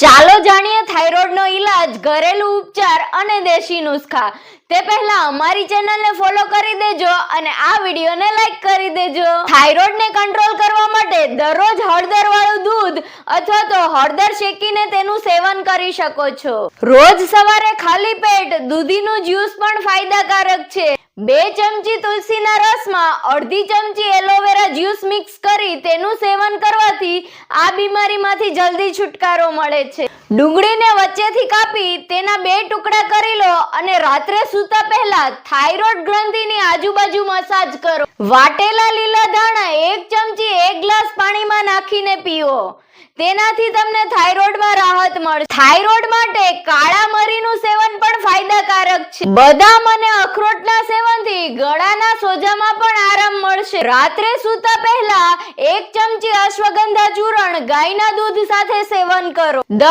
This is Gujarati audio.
ચાલો જાણીએ થાઇરોઇડનો ઈલાજ, ઘરેલું ઉપચાર અને દેશી નુસ્ખા। તે પહેલા અમારી ચેનલને ફોલો કરી દેજો અને આ વિડીયોને લાઈક કરી દેજો। થાઇરોઇડને કંટ્રોલ કરવા માટે દરરોજ હળદરવાળું દૂધ અથવા તો હળદર શેકીને તેનું સેવન કરી શકો છો। રોજ સવારે ખાલી પેટ દૂધીનું જ્યુસ પણ ફાયદાકારક છે। 2 ચમચી તુલસીના રસમાં અડધી ચમચી એલોવેરા જ્યુસ મિક્સ કરી તેનું સેવન કરવાથી આ બીમારીમાંથી જલ્દી છુટકારો મળે છે। ડુંગળીને વચ્ચેથી કાપી તેના 2 ટુકડા કરી લો અને રાત્રે સૂતા પહેલા થાઇરોઇડ ગ્રંથિની આજુબાજુ મસાજ કરો। વાટેલા લીલા ધાણા 1 ચમચી 1 ગ્લાસ પાણીમાં નાખીને પીવો, તેનાથી તમને થાઇરોઇડમાં રાહત મળશે। થાઇરોઇડ માટે કાળા મરીનું સેવન પણ ફાયદાકારક છે। બદામ અને અખરોટના સેવનથી ગળાના સોજામાં પણ આરામ મળશે। રાત્રે સૂતા પહેલા 1 ચમચી અશ્વગંધા ચૂર્ણ ગાયના દૂધ સાથે સેવન કરો।